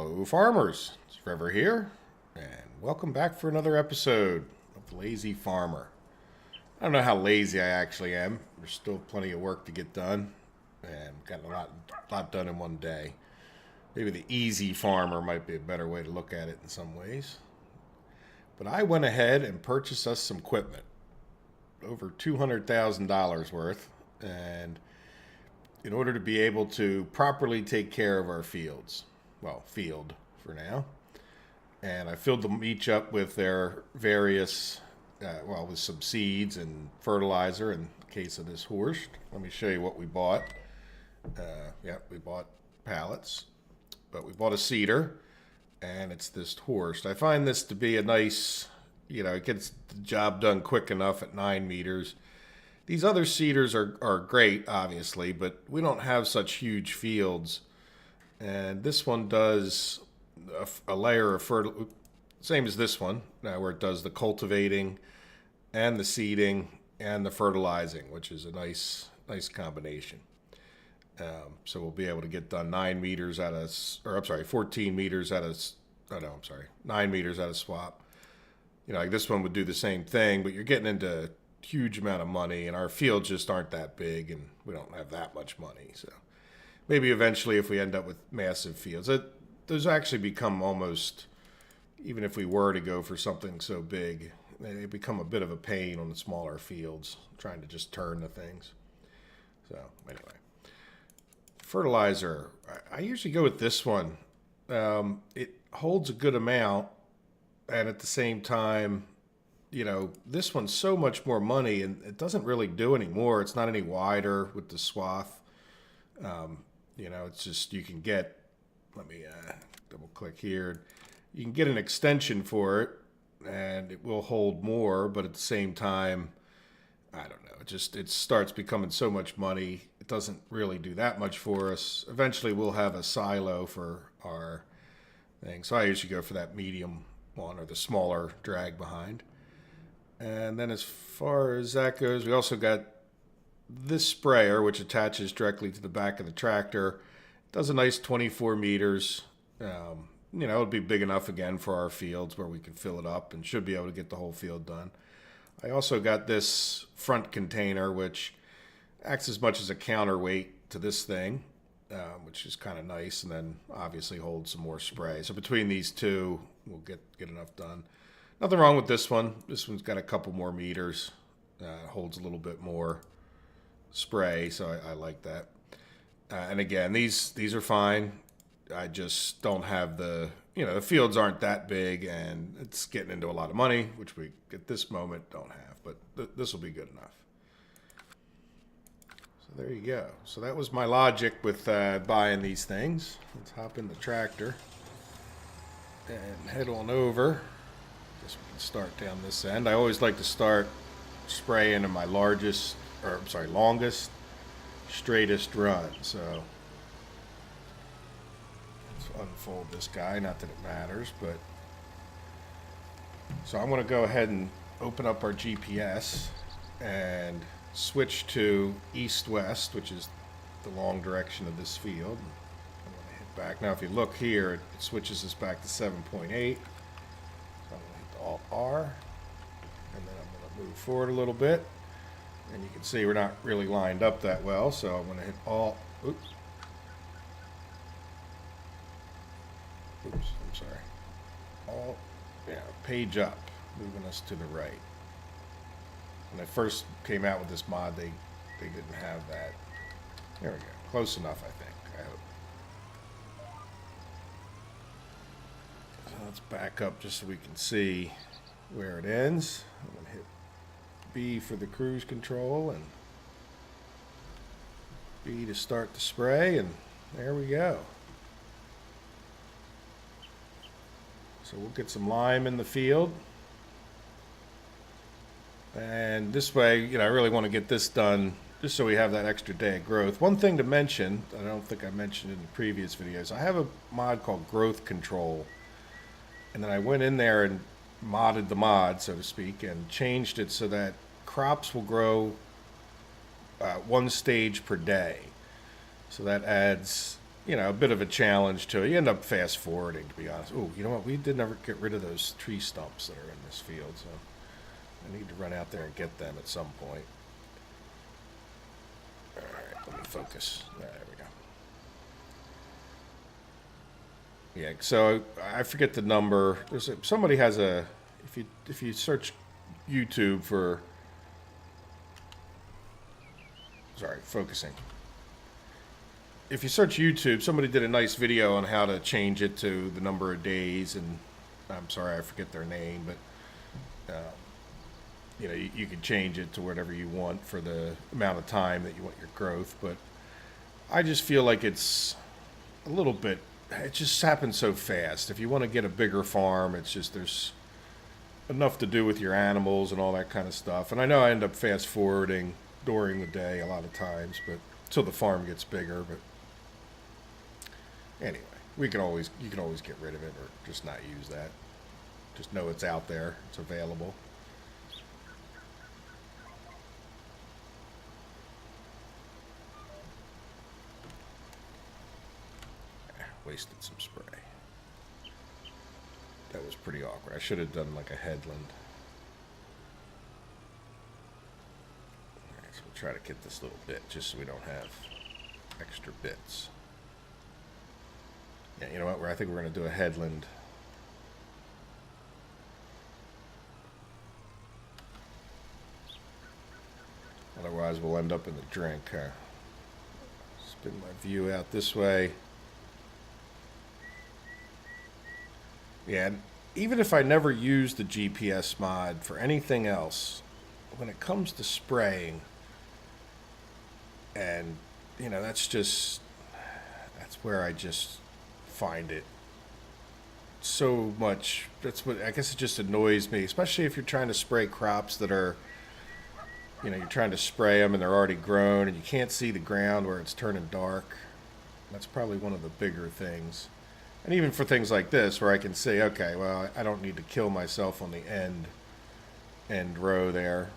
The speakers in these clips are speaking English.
Hello, farmers. It's Trevor here, and welcome back for another episode of Lazy Farmer. I don't know how lazy I actually am. There's still plenty of work to get done, and got a lot done in one day. Maybe the easy farmer might be a better way to look at it in some ways. But I went ahead and purchased us some equipment, over $200,000 worth, and in order to be able to properly take care of our fields. Well, field for now. And I filled them each up with their various, with some seeds and fertilizer in the case of this horse. Let me show you what we bought. We bought pallets, but we bought a seeder, and it's this horse. I find this to be a nice, it gets the job done quick enough at 9 meters. These other seeders are great, obviously, but we don't have such huge fields. And this one does a layer of fertilizer, same as this one, where it does the cultivating and the seeding and the fertilizing, which is a nice combination. So we'll be able to get done 9 meters out of, 14 meters out of, 9 meters out of swap. Like this one would do the same thing, but you're getting into a huge amount of money, and our fields just aren't that big, and we don't have that much money, so. Maybe eventually if we end up with massive fields. Those actually become almost, even if we were to go for something so big, they become a bit of a pain on the smaller fields, trying to just turn the things. So anyway, fertilizer. I usually go with this one. It holds a good amount, and at the same time, this one's so much more money, and it doesn't really do any more. It's not any wider with the swath. It's just you can get, let me double click here. You can get an extension for it, and it will hold more, but at the same time, I don't know. It starts becoming so much money. It doesn't really do that much for us. Eventually, we'll have a silo for our thing. So I usually go for that medium one or the smaller drag behind. And then as far as that goes, we also got this sprayer, which attaches directly to the back of the tractor. It does a nice 24 meters. It'll be big enough again for our fields where we can fill it up and should be able to get the whole field done. I also got this front container, which acts as much as a counterweight to this thing, which is kind of nice, and then obviously holds some more spray. So between these two, we'll get enough done. Nothing wrong with this one. This one's got a couple more meters. Holds a little bit more spray, so I like that. And again, these are fine. I just don't have the fields aren't that big, and it's getting into a lot of money, which we at this moment don't have, but this will be good enough. So there you go. So that was my logic with buying these things. Let's hop in the tractor and head on over. Guess we can start down this end. I always like to start spraying in my longest, straightest run. So let's unfold this guy, not that it matters, but so I'm going to go ahead and open up our GPS and switch to east-west, which is the long direction of this field. I'm going to hit back. Now if you look here, it switches us back to 7.8. So I'm going to hit the Alt-R, and then I'm going to move forward a little bit. And you can see we're not really lined up that well, so I'm going to hit Alt. Oops, I'm sorry. Alt, page up, moving us to the right. When I first came out with this mod, they didn't have that. There we go. Close enough, I think. I hope. So let's back up just so we can see where it ends. I'm going to hit B for the cruise control and B to start the spray, and there we go. So we'll get some lime in the field, and this way, I really want to get this done just so we have that extra day of growth. One thing to mention, I don't think I mentioned in the previous videos, I have a mod called Growth Control, and then I went in there and modded the mod, so to speak, and changed it so that crops will grow one stage per day. So that adds a bit of a challenge to it. You end up fast forwarding, to be honest. Oh, you know what? We did never get rid of those tree stumps that are in this field, so I need to run out there and get them at some point. All right, let me focus. There we go. Yeah, so I forget the number. Somebody has a. If you search YouTube for. Sorry, focusing. If you search YouTube, somebody did a nice video on how to change it to the number of days, and I'm sorry, I forget their name, but you can change it to whatever you want for the amount of time that you want your growth. But I just feel like it's a little bit. It just happens so fast. If you want to get a bigger farm, it's just there's enough to do with your animals and all that kind of stuff. And I know I end up fast forwarding during the day a lot of times, but until the farm gets bigger. But anyway, you can always get rid of it or just not use that. Just know it's out there, it's available. Wasted some spray. That was pretty awkward. I should have done like a headland. Alright, so we'll try to get this little bit just so we don't have extra bits. Yeah, you know what? I think we're going to do a headland. Otherwise, we'll end up in the drink. Spin my view out this way. Yeah, and even if I never use the GPS mod for anything else, when it comes to spraying, and, that's where I just find it so much. I guess it just annoys me, especially if you're trying to spray crops that are, you're trying to spray them and they're already grown and you can't see the ground where it's turning dark. That's probably one of the bigger things. And even for things like this, where I can say, okay, well, I don't need to kill myself on the end row there,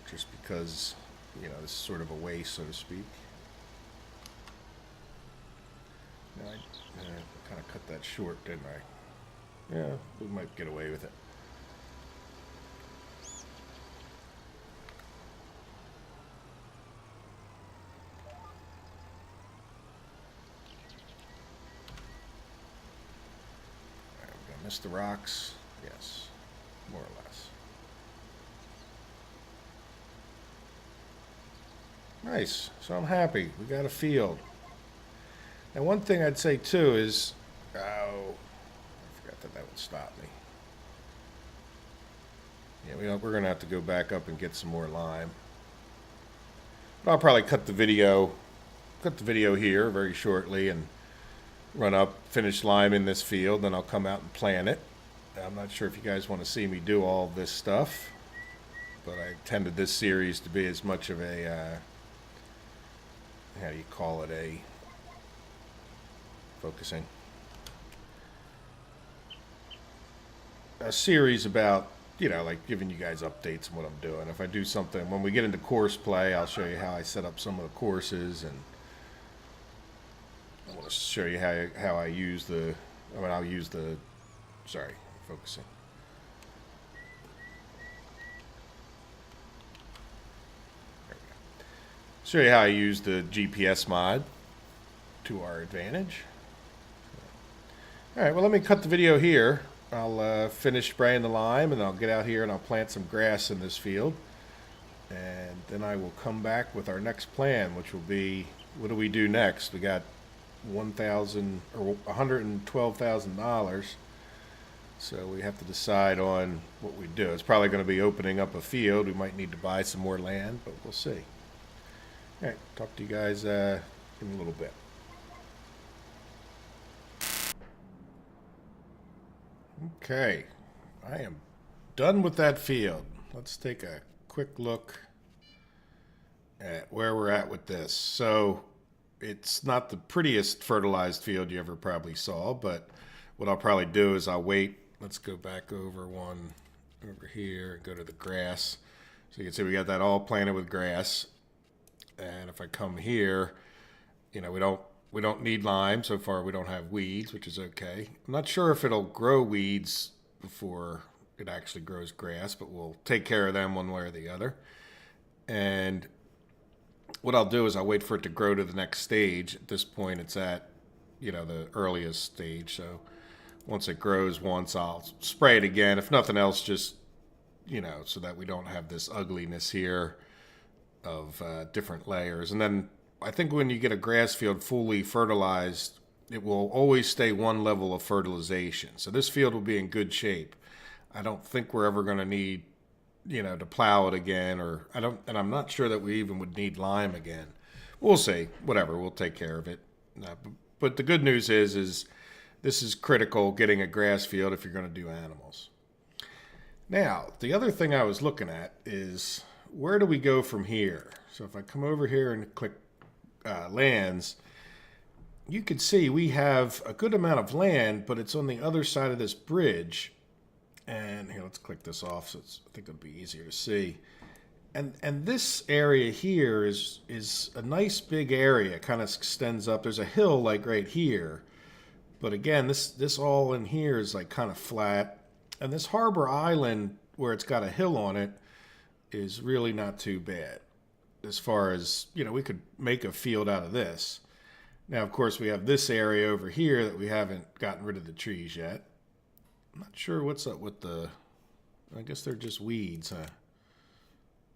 just because, this is sort of a waste, so to speak. Now, I kind of cut that short, didn't I? Yeah, we might get away with it. Miss the rocks? Yes, more or less. Nice. So I'm happy. We got a field. And one thing I'd say too is, I forgot that would stop me. Yeah, we're gonna have to go back up and get some more lime. But I'll probably cut the video here very shortly and run up, finish lime in this field, then I'll come out and plant it. I'm not sure if you guys want to see me do all this stuff, but I intended this series to be as much of a, how do you call it, focusing. A series about, like giving you guys updates on what I'm doing. If I do something, when we get into course play, I'll show you how I set up some of the courses, and I want to show you how I use I'll use the, sorry, focusing. There we go. Show you how I use the GPS mod to our advantage. All right, well, let me cut the video here. I'll finish spraying the lime, and I'll get out here and I'll plant some grass in this field. And then I will come back with our next plan, which will be, what do we do next? We got $112,000, so we have to decide on what we do. It's probably going to be opening up a field. We might need to buy some more land, but we'll see. All right, talk to you guys in a little bit. Okay, I am done with that field. Let's take a quick look at where we're at with this. So it's not the prettiest fertilized field you ever probably saw, but what I'll probably do is I'll wait. Let's go back over one over here and go to the grass. So you can see we got that all planted with grass. And if I come here, we don't We don't need lime. So far, we don't have weeds, which is okay. I'm not sure if it'll grow weeds before it actually grows grass, but we'll take care of them one way or the other. And what I'll do is I'll wait for it to grow to the next stage. At this point, it's at, the earliest stage. So once it grows once, I'll spray it again. If nothing else, just, so that we don't have this ugliness here of different layers. And then I think when you get a grass field fully fertilized, it will always stay one level of fertilization. So this field will be in good shape. I don't think we're ever going to need, to plow it again, and I'm not sure that we even would need lime again. We'll see. Whatever, we'll take care of it. But the good news is this is critical, getting a grass field if you're going to do animals. Now, the other thing I was looking at is, where do we go from here? So if I come over here and click lands, you can see we have a good amount of land, but it's on the other side of this bridge. And here, let's click this off, so I think it'll be easier to see. And this area here is a nice big area. It kind of extends up. There's a hill like right here, but again, this all in here is like kind of flat. And this harbor island, where it's got a hill on it, is really not too bad. As far as, we could make a field out of this. Now, of course, we have this area over here that we haven't gotten rid of the trees yet. I'm not sure what's up with I guess they're just weeds, huh?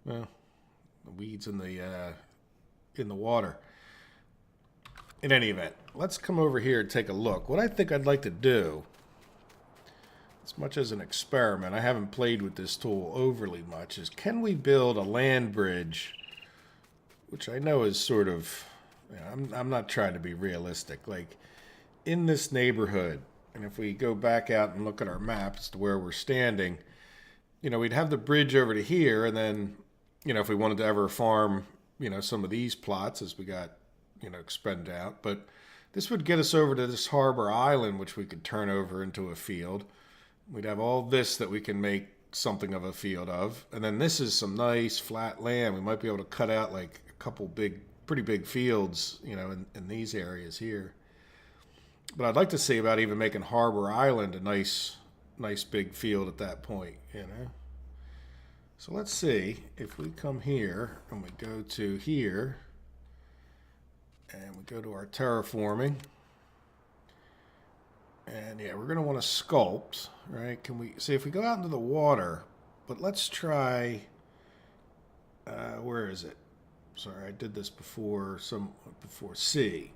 Well, the weeds in the water. In any event, let's come over here and take a look. What I think I'd like to do, as much as an experiment, I haven't played with this tool overly much, is can we build a land bridge, which I know is sort of, I'm not trying to be realistic, like in this neighborhood. And if we go back out and look at our maps to where we're standing, we'd have the bridge over to here. And then, if we wanted to ever farm, some of these plots as we got, expended out. But this would get us over to this harbor island, which we could turn over into a field. We'd have all this that we can make something of a field of. And then this is some nice flat land. We might be able to cut out like a couple pretty big fields, in these areas here. But I'd like to see about even making Harbor Island a nice big field at that point, So let's see if we come here and we go to here and we go to our terraforming. And yeah, we're going to want to sculpt, right? Can we see if we go out into the water, but let's try, where is it? Sorry, I did this before C.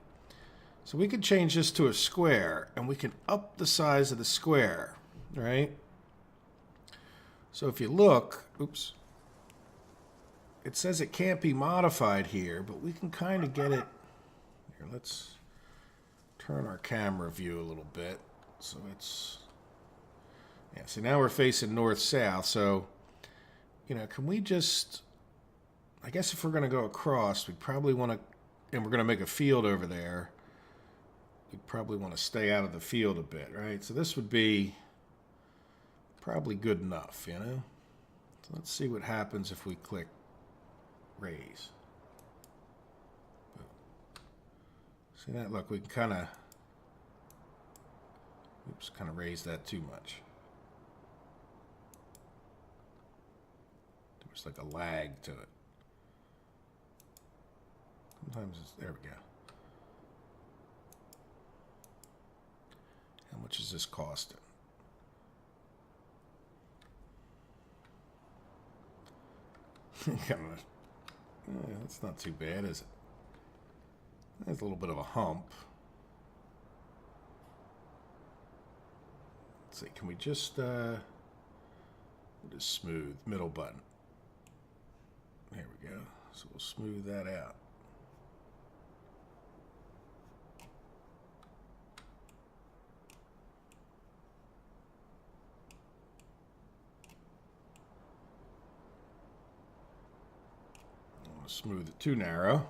So we could change this to a square, and we can up the size of the square, right? So if you look, oops, it says it can't be modified here, but we can kind of get it. Here, let's turn our camera view a little bit. So it's, yeah, so now we're facing north-south. So, can we just, I guess if we're going to go across, we probably want to, and we're going to make a field over there. We'd probably want to stay out of the field a bit, right? So this would be probably good enough, So let's see what happens if we click raise. See that? Look, we can kind of, raise that too much. There's like a lag to it. Sometimes it's, there we go. How much is this costing? That's not too bad, is it? There's a little bit of a hump. Let's see, can we just smooth middle button? There we go. So we'll smooth that out. Smooth it too narrow.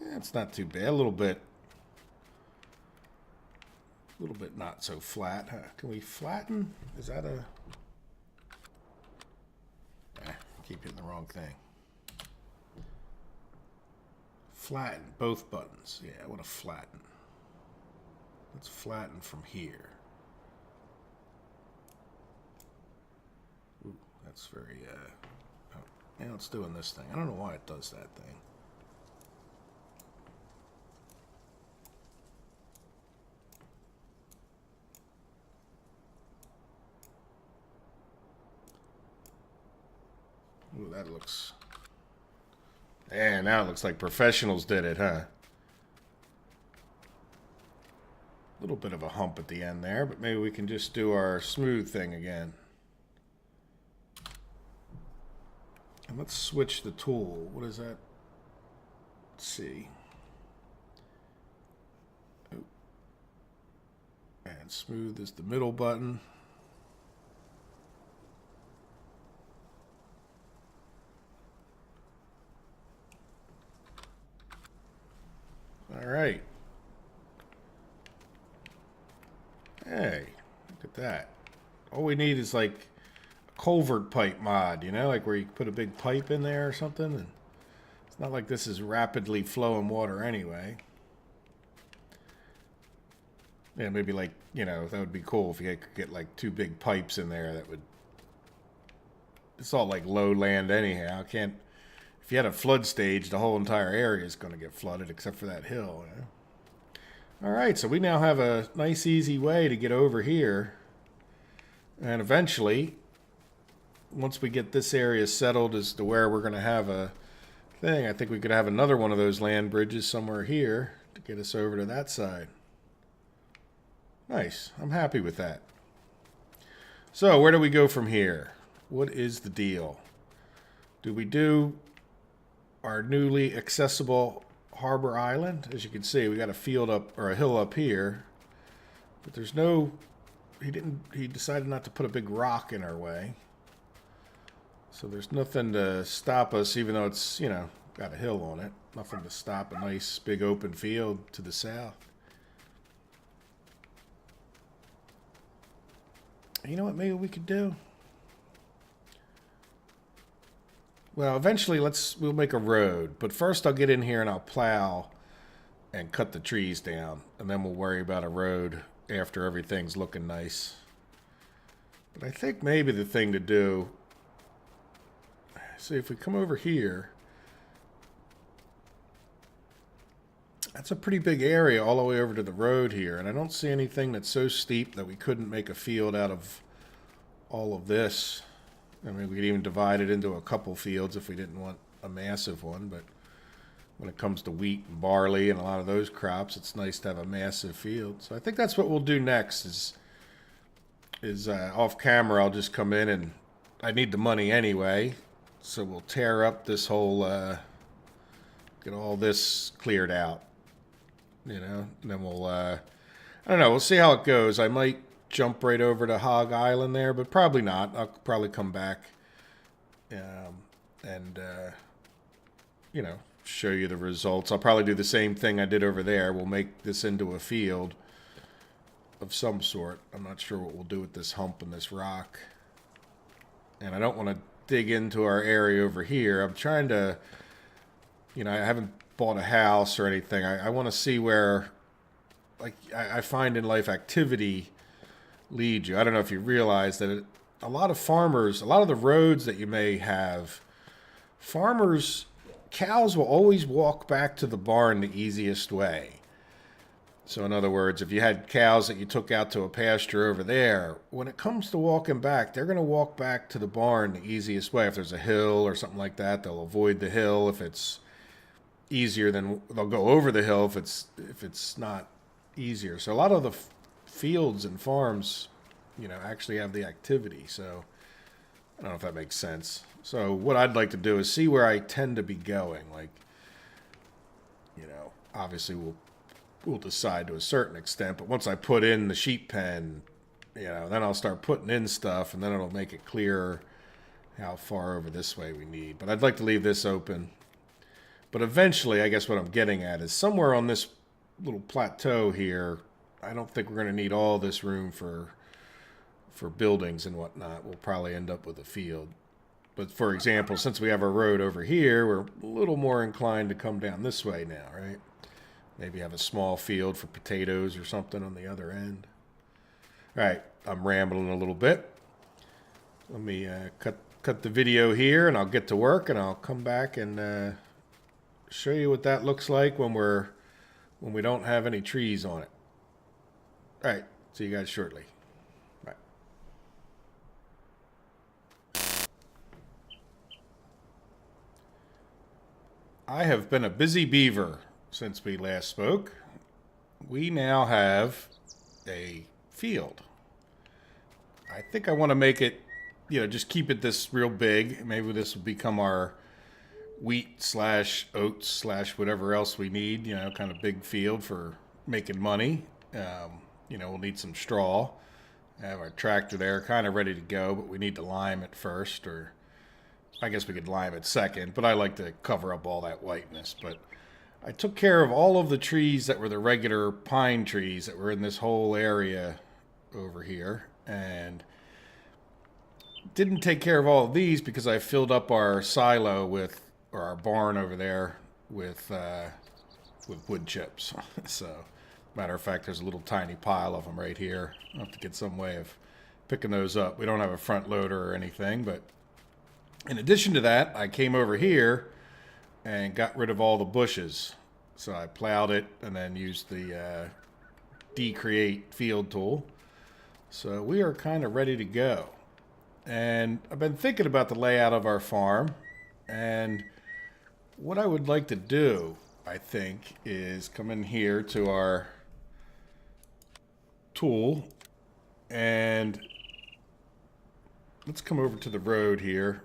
It's not too bad. A little bit not so flat. Huh? Can we flatten? Is that a? Keep hitting the wrong thing. Flatten both buttons. Yeah, I want to flatten. Let's flatten from here. Ooh, that's very, oh, now it's doing this thing. I don't know why it does that thing. Ooh, that looks... And now it looks like professionals did it, huh? A little bit of a hump at the end there, but maybe we can just do our smooth thing again. And let's switch the tool. What is that? Let's see. Oh. And smooth is the middle button. All right. Hey, look at that. All we need is like a culvert pipe mod, you know, like where you put a big pipe in there or something. And it's not like this is rapidly flowing water anyway. Yeah, maybe like, you know, that would be cool if you could get like 2 big pipes in there that would... It's all like low land anyhow. Can't... If you had a flood stage, the whole entire area is going to get flooded except for that hill. You know? All right, so we now have a nice, easy way to get over here. And eventually, once we get this area settled as to where we're going to have a thing, I think we could have another one of those land bridges somewhere here to get us over to that side. Nice. I'm happy with that. So, where do we go from here? What is the deal? Do we do our newly accessible Harbor Island? As you can see, we got a field up, or a hill up here, but there's no... He decided not to put a big rock in our way. So there's nothing to stop us, even though it's, you know, got a hill on it. Nothing to stop a nice big open field to the south. You know what maybe we could do? Well, eventually we'll make a road, but first I'll get in here and I'll plow and cut the trees down, and then we'll worry about a road after everything's looking nice. But I think maybe the thing to do, see, if we come over here, that's a pretty big area all the way over to the road here, and I don't see anything that's so steep that we couldn't make a field out of all of this. I mean, we could even divide it into a couple fields if we didn't want a massive one, but when it comes to wheat and barley and a lot of those crops, it's nice to have a massive field. So I think that's what we'll do next is off camera, I'll just come in, and I need the money anyway, so we'll tear up this whole, get all this cleared out, you know, and then we'll, I don't know, we'll see how it goes. I might jump right over to Hog Island there, but probably not. I'll probably come back and you know, show you the results. I'll probably do the same thing I did over there. We'll make this into a field of some sort. I'm not sure what we'll do with this hump and this rock. And I don't want to dig into our area over here. I'm trying to, you know, I haven't bought a house or anything. I want to see where, like, I find in life activity lead you. I don't know if you realize that a lot of farmers, a lot of the roads that you may have, farmers, cows will always walk back to the barn the easiest way. So in other words, if you had cows that you took out to a pasture over there, when it comes to walking back, they're going to walk back to the barn the easiest way. If there's a hill or something like that, they'll avoid the hill. If it's easier, then they'll go over the hill if it's not easier. So a lot of the fields and farms, you know, actually have the activity. So I don't know if that makes sense. So what I'd like to do is see where I tend to be going. Like, you know, obviously we'll decide to a certain extent, but once I put in the sheep pen, you know, then I'll start putting in stuff, and then it'll make it clearer how far over this way we need. But I'd like to leave this open. But eventually, I guess what I'm getting at is somewhere on this little plateau here, I don't think we're going to need all this room for buildings and whatnot. We'll probably end up with a field. But for example, since we have our road over here, we're a little more inclined to come down this way now, right? Maybe have a small field for potatoes or something on the other end. All right, I'm rambling a little bit. Let me cut the video here, and I'll get to work, and I'll come back and show you what that looks like when we don't have any trees on it. All right, see you guys shortly. Bye. I have been a busy beaver since we last spoke. We now have a field. I think I want to make it, just keep it this real big. Maybe this will become our wheat / oats / whatever else we need, kind of big field for making money. We'll need some straw. I have our tractor there kind of ready to go, but we need to lime it first, or I guess we could lime it second, but I like to cover up all that whiteness. But I took care of all of the trees that were the regular pine trees that were in this whole area over here, and didn't take care of all of these because I filled up our silo or our barn over there with wood chips. So, matter of fact, there's a little tiny pile of them right here. I'll have to get some way of picking those up. We don't have a front loader or anything, but in addition to that, I came over here and got rid of all the bushes. So I plowed it and then used the decreate field tool. So we are kind of ready to go. And I've been thinking about the layout of our farm, and what I would like to do, I think, is come in here to our tool, and let's come over to the road here.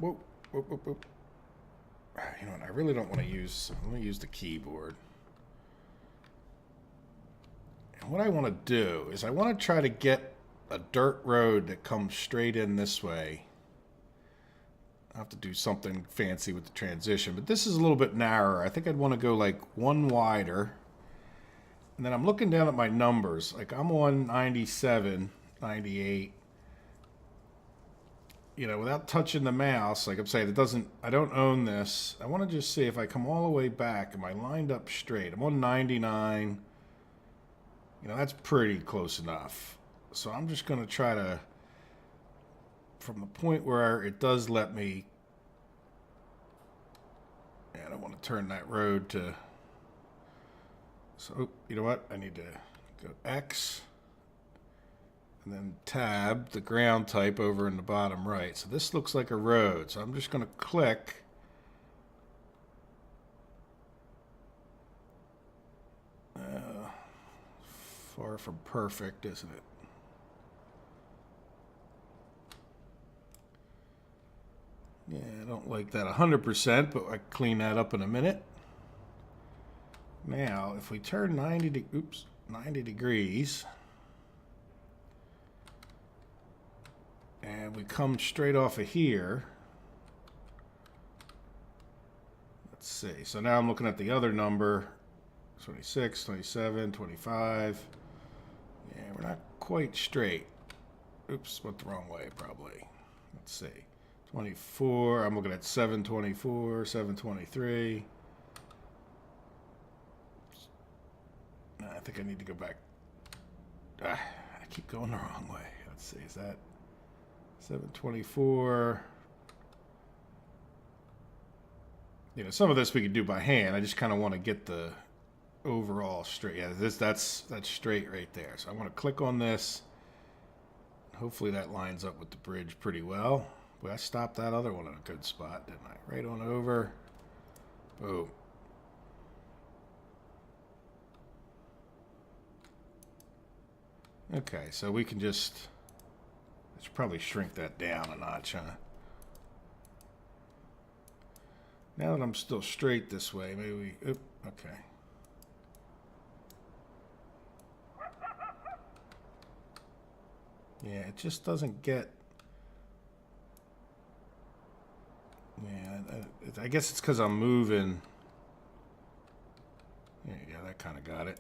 Whoop, whoop, whoop, whoop. You know what, I really don't want to use, I'm going to use the keyboard. And what I want to do is I want to try to get a dirt road that comes straight in this way. I'll have to do something fancy with the transition, but this is a little bit narrower. I think I'd want to go like one wider. And then I'm looking down at my numbers. Like I'm on 97, 98. Without touching the mouse, like I'm saying, I don't own this. I want to just see if I come all the way back, am I lined up straight? I'm on 99. That's pretty close enough. So I'm just going to try to, from the point where it does let me, I don't want to turn that road to, so you know what? I need to go X and then tab the ground type over in the bottom right. So this looks like a road. So I'm just going to click. Far from perfect, isn't it? Yeah, I don't like that 100%, but I clean that up in a minute. Now, if we turn 90 degrees, and we come straight off of here, let's see. So now I'm looking at the other number, 26, 27, 25. Yeah, we're not quite straight. Oops, went the wrong way probably. Let's see. 24, I'm looking at 724, 723. I think I need to go back. I keep going the wrong way. Let's see, is that 724? Some of this we could do by hand. I just kind of want to get the overall straight. Yeah, that's straight right there. So I want to click on this. Hopefully that lines up with the bridge pretty well. But I stopped that other one in a good spot, didn't I? Right on over. Boom. Okay, so we can just, I should probably shrink that down a notch, huh? Now that I'm still straight this way, maybe we, okay. Yeah, it just doesn't get, yeah, I guess it's because I'm moving. Yeah, that kind of got it.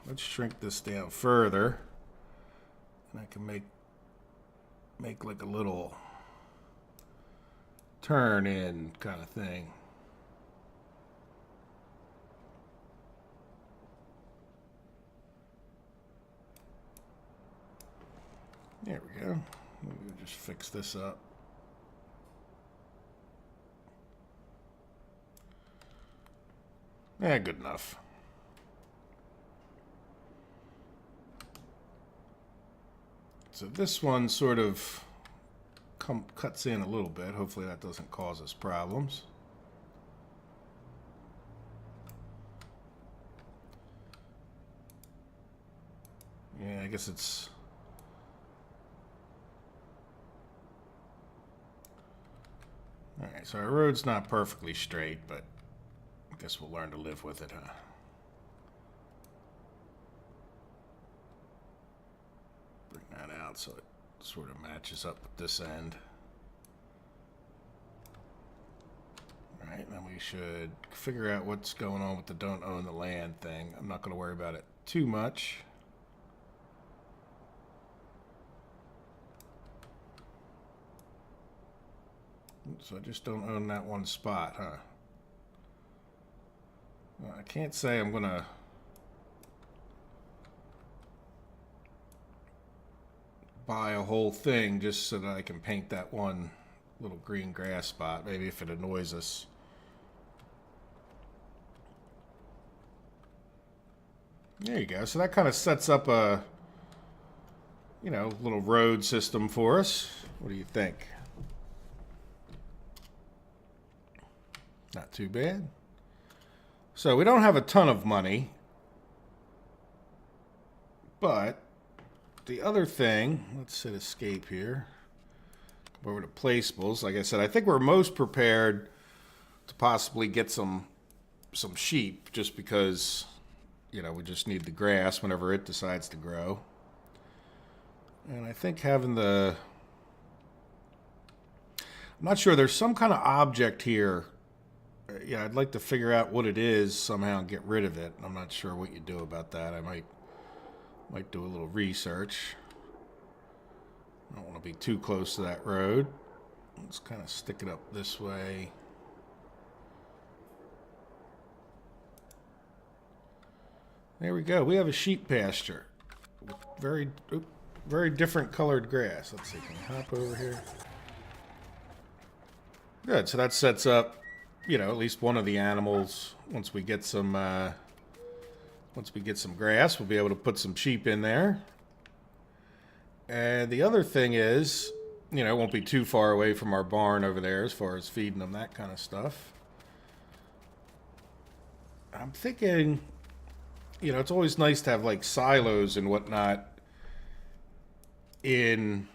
let's shrink this down further. And I can make like a little turn in kind of thing. There we go. We'll just fix this up. Yeah, good enough. So this one sort of cuts in a little bit. Hopefully that doesn't cause us problems. Yeah, I guess it's... Alright, so our road's not perfectly straight, but I guess we'll learn to live with it, huh? Bring that out so it sort of matches up with this end. Alright, then we should figure out what's going on with the don't own the land thing. I'm not going to worry about it too much. So I just don't own that one spot, huh? Well, I can't say I'm going to buy a whole thing just so that I can paint that one little green grass spot. Maybe if it annoys us. There you go. So that kind of sets up a, you know, little road system for us. What do you think? Not too bad. So we don't have a ton of money, but the other thing, let's hit escape here. Go over to placeables. Like I said, I think we're most prepared to possibly get some sheep, just because, you know, we just need the grass whenever it decides to grow. And I think having the, I'm not sure, there's some kind of object here. Yeah, I'd like to figure out what it is somehow and get rid of it. I'm not sure what you do about that. I might do a little research. I don't want to be too close to that road. Let's kind of stick it up this way. There we go. We have a sheep pasture. Very different colored grass. Let's see. Can I hop over here? Good. So that sets up, you know, at least one of the animals. Once we get some grass, we'll be able to put some sheep in there. And the other thing is, you know, it won't be too far away from our barn over there as far as feeding them, that kind of stuff. I'm thinking, you know, it's always nice to have like silos and whatnot in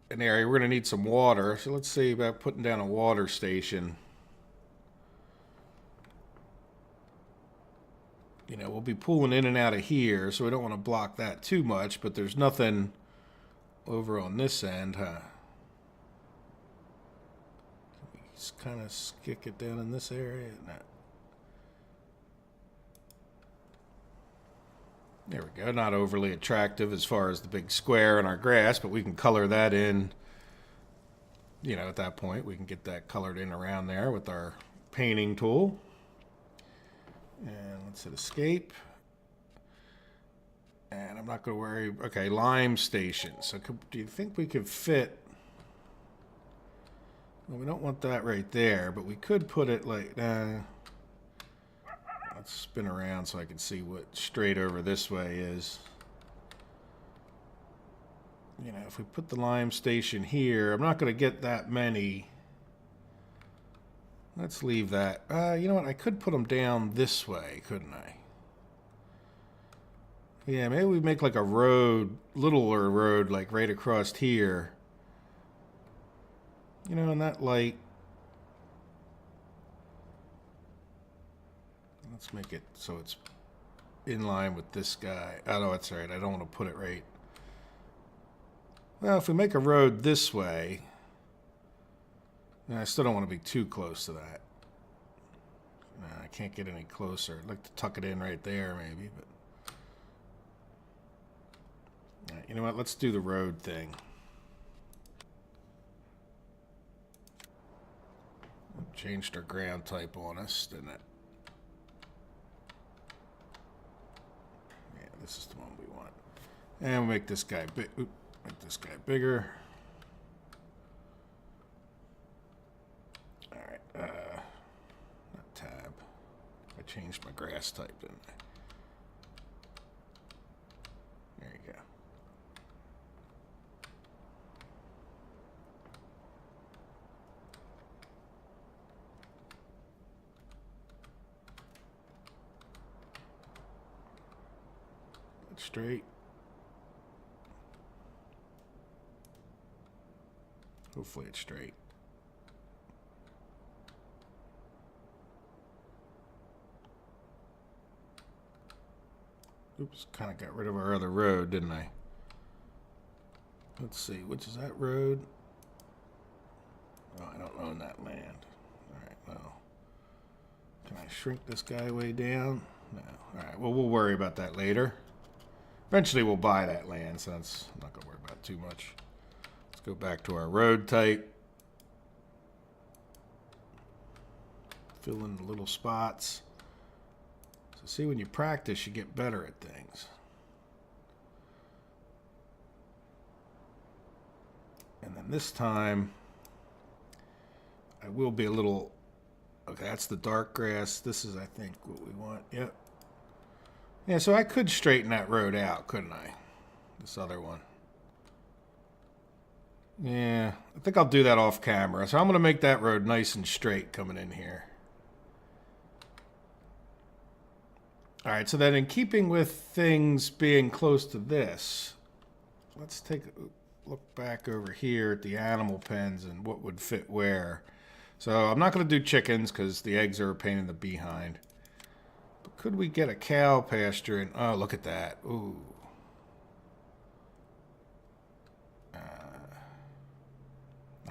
an area. We're going to need some water, so let's see about putting down a water station. You know, we'll be pulling in and out of here, so we don't want to block that too much, but there's nothing over on this end, huh? Can we just kind of stick it down in this area? No. There we go. Not overly attractive as far as the big square in our grass, but we can color that in. You know, at that point, we can get that colored in around there with our painting tool. And let's hit escape. And I'm not going to worry. Okay, lime station. So do you think we could fit? Well, we don't want that right there, but we could put it like... let's spin around so I can see what straight over this way is. You know, if we put the lime station here, I'm not going to get that many. Let's leave that. You know what? I could put them down this way, couldn't I? Yeah, maybe we make like a road, littler road, like right across here. You know, and that light. Let's make it so it's in line with this guy. Oh, no, that's all right. I don't want to put it right. Well, if we make a road this way, I still don't want to be too close to that. I can't get any closer. I'd like to tuck it in right there, maybe, but All right, you know what? Let's do the road thing. Changed our ground type on us, didn't it? Yeah, this is the one we want. And we'll make this guy big. Make this guy bigger. All right. Not tab. I changed my grass type, didn't I? There you go. Straight. Hopefully it's straight. Oops, kind of got rid of our other road, didn't I? Let's see, which is that road? Oh, I don't own that land. Alright, well. Can I shrink this guy way down? No. Alright, well, we'll worry about that later. Eventually we'll buy that land, so that's I'm not going to worry about it too much. Let's go back to our road type. Fill in the little spots. So see, when you practice, you get better at things. And then this time, I will be a little... Okay, that's the dark grass. This is, I think, what we want. Yep. Yeah, so I could straighten that road out, couldn't I? This other one. Yeah, I think I'll do that off camera. So I'm going to make that road nice and straight coming in here. All right, so then in keeping with things being close to this, let's take a look back over here at the animal pens and what would fit where. So I'm not going to do chickens because the eggs are a pain in the behind. But could we get a cow pasture in? Oh, look at that. Ooh.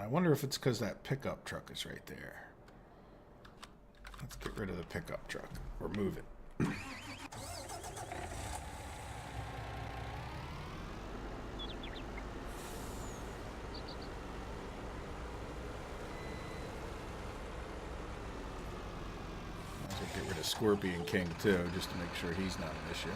I wonder if it's because that pickup truck is right there. Let's get rid of the pickup truck or move it. Get rid of Scorpion King too, just to make sure he's not an issue.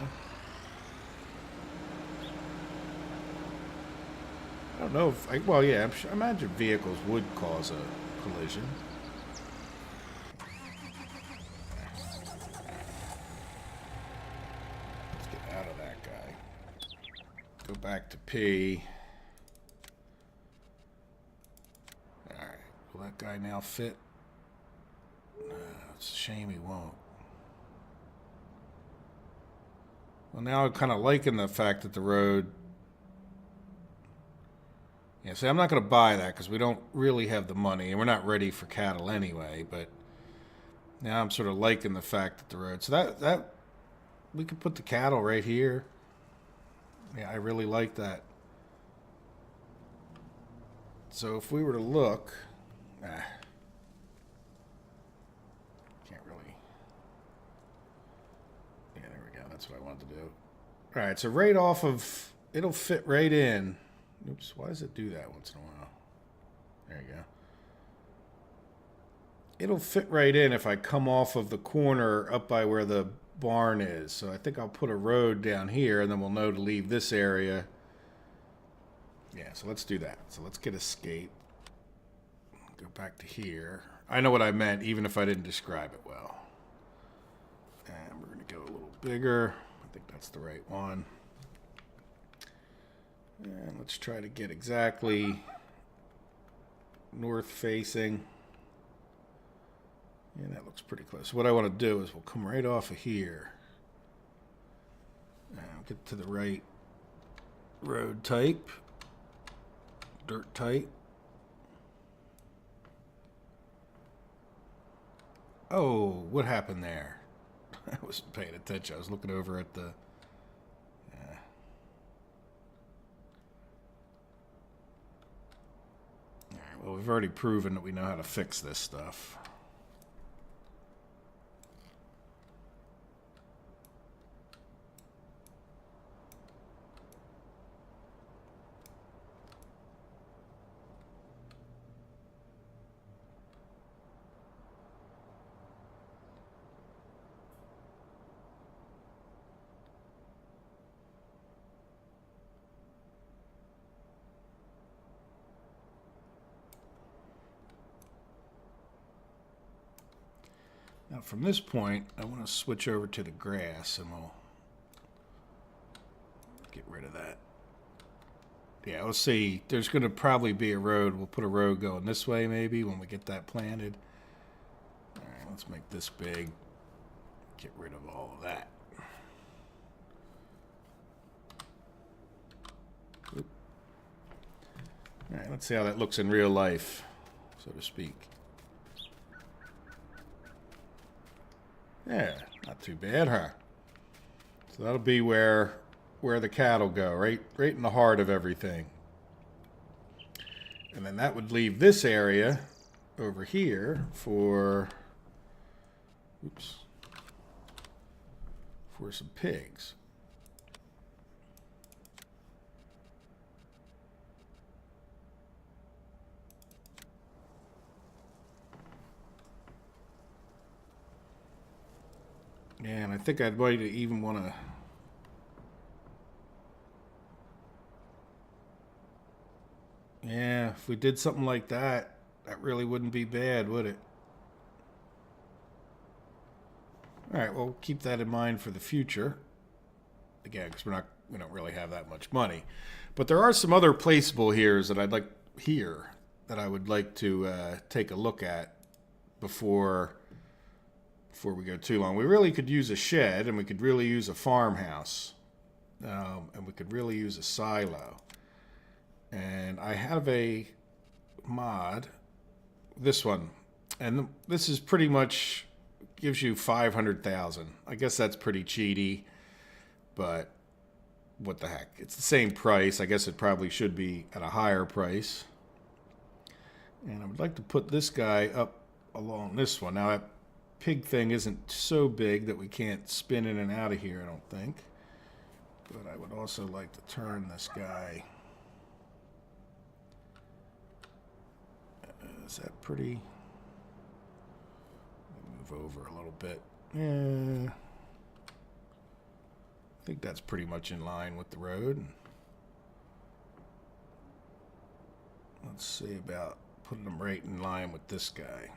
I don't know if well, yeah, I imagine vehicles would cause a collision. Let's get out of that guy. Go back to P. All right, will that guy now fit? It's a shame he won't. Well, now I'm kind of liking the fact that the road... Yeah, see, I'm not going to buy that because we don't really have the money, and we're not ready for cattle anyway, but now I'm sort of liking the fact that the road... So that we could put the cattle right here. Yeah, I really like that. So if we were to look... That's what I wanted to do. All right, so right off of, it'll fit right in. Oops, why does it do that once in a while? There you go. It'll fit right in if I come off of the corner up by where the barn is. So I think I'll put a road down here, and then we'll know to leave this area. Yeah, so let's do that. So let's get escape. Go back to here. I know what I meant, even if I didn't describe it well. And we're going to go a little bigger. I think that's the right one. And let's try to get exactly north facing. Yeah, that looks pretty close. So what I want to do is we'll come right off of here. And get to the right road type. Dirt type. Oh, what happened there? I wasn't paying attention. I was looking over at the... All right, well, we've already proven that we know how to fix this stuff. Now from this point, I want to switch over to the grass and we'll get rid of that. Yeah, let's see. There's going to probably be a road. We'll put a road going this way maybe when we get that planted. All right, let's make this big. Get rid of all of that. Oop. All right, let's see how that looks in real life, so to speak. Yeah, not too bad, huh? So that'll be where the cattle go, right in the heart of everything. And then that would leave this area over here for, oops, for some pigs. Yeah, and I think I'd might even want to. Yeah, if we did something like that, that really wouldn't be bad, would it? All right, well, keep that in mind for the future. Again, because we don't really have that much money. But there are some other placeable heres that I would like to take a look at before we go too long. We really could use a shed, and we could really use a farmhouse, and we could really use a silo. And I have a mod, this one, and this is pretty much gives you 500,000. I guess that's pretty cheaty, but what the heck? It's the same price. I guess it probably should be at a higher price. And I would like to put this guy up along this one. Now that pig thing isn't so big that we can't spin in and out of here, I don't think. But I would also like to turn this guy. Is that pretty? Move over a little bit. Yeah. I think that's pretty much in line with the road. Let's see about putting them right in line with this guy.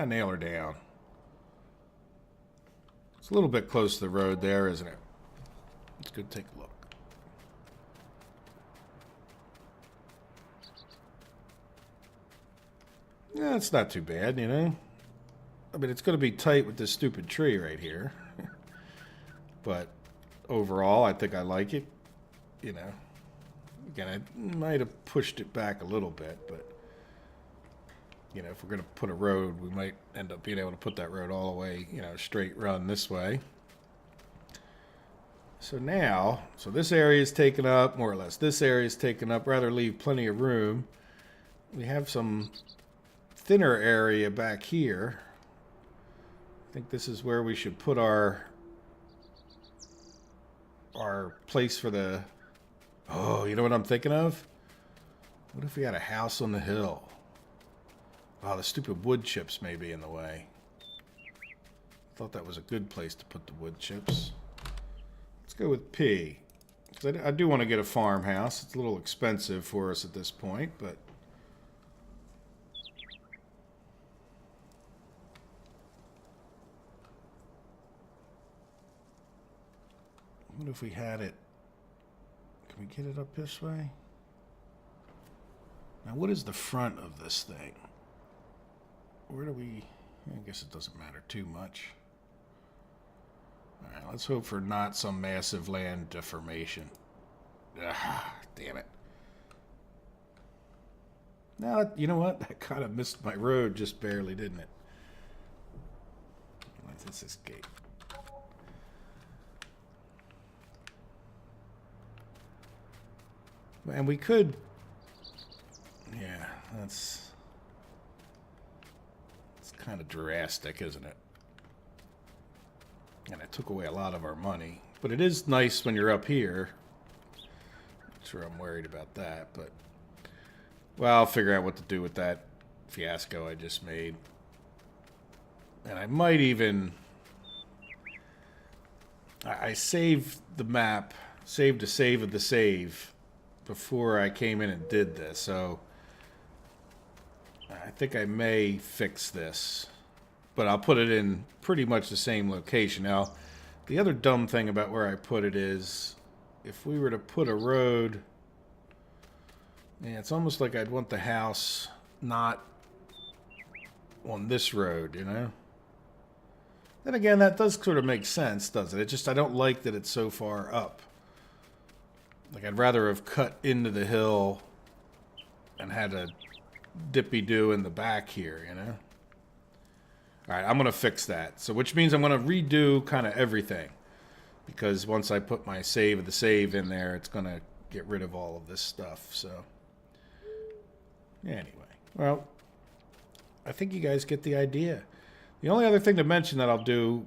Nail her down. It's a little bit close to the road there, isn't it? Let's go take a look. Yeah, it's not too bad, you know. I mean, it's going to be tight with this stupid tree right here. But overall, I think I like it. You know, again, I might have pushed it back a little bit, but you know, if we're going to put a road, we might end up being able to put that road all the way, you know, straight run this way. So now, so this area is taken up, more or less. This area is taken up. Rather leave plenty of room. We have some thinner area back here. I think this is where we should put our place for the... Oh, you know what I'm thinking of? What if we had a house on the hill? Oh, the stupid wood chips may be in the way. I thought that was a good place to put the wood chips. Let's go with P. Because I do want to get a farmhouse. It's a little expensive for us at this point, but... What if we had it? Can we get it up this way? Now, what is the front of this thing? Where do we... I guess it doesn't matter too much. Alright, let's hope for not some massive land deformation. Ah, damn it. Now, you know what? That kind of missed my road just barely, didn't it? Let's escape. And we could... Yeah, that's... It's kind of drastic, isn't it? And it took away a lot of our money. But it is nice when you're up here. Not sure I'm worried about that, but... Well, I'll figure out what to do with that fiasco I just made. And I might even... I saved the map. Saved a save of the save. before I came in and did this, so I think I may fix this. But I'll put it in pretty much the same location. Now, the other dumb thing about where I put it is, if we were to put a road, yeah, it's almost like I'd want the house not on this road, you know? Then again, that does sort of make sense, doesn't it? Just I don't like that it's so far up. Like, I'd rather have cut into the hill and had a dippy-do in the back here, you know? All right, I'm going to fix that. So, which means I'm going to redo kind of everything. Because once I put my save of the save in there, it's going to get rid of all of this stuff. So, anyway. Well, I think you guys get the idea. The only other thing to mention that I'll do,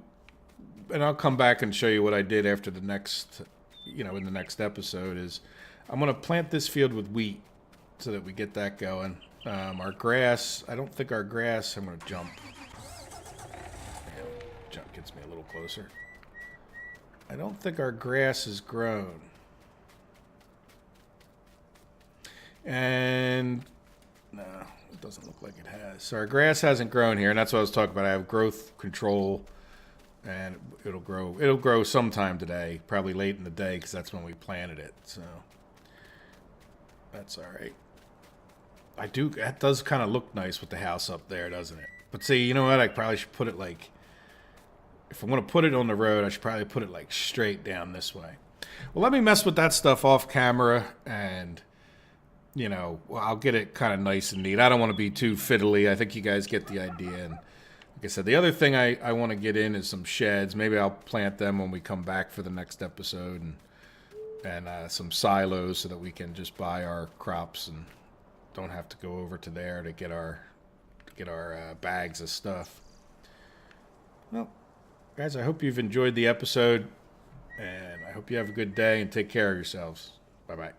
and I'll come back and show you what I did after the next, in the next episode, is I'm going to plant this field with wheat so that we get that going. Our grass, I don't think our grass, I'm going to jump. Jump gets me a little closer. I don't think our grass has grown. And no, it doesn't look like it has. So our grass hasn't grown here, and that's what I was talking about. I have growth control, and it'll grow. It'll grow sometime today, probably late in the day, because that's when we planted it. So that's all right. That does kind of look nice with the house up there, doesn't it? But see, you know what? I probably should put it like, if I want to put it on the road, I should probably put it like straight down this way. Well, let me mess with that stuff off camera, and I'll get it kind of nice and neat. I don't want to be too fiddly. I think you guys get the idea. And like I said, the other thing I want to get in is some sheds. Maybe I'll plant them when we come back for the next episode, and some silos so that we can just buy our crops and don't have to go over to there to get our bags of stuff. Well, guys, I hope you've enjoyed the episode, and I hope you have a good day and take care of yourselves. Bye-bye.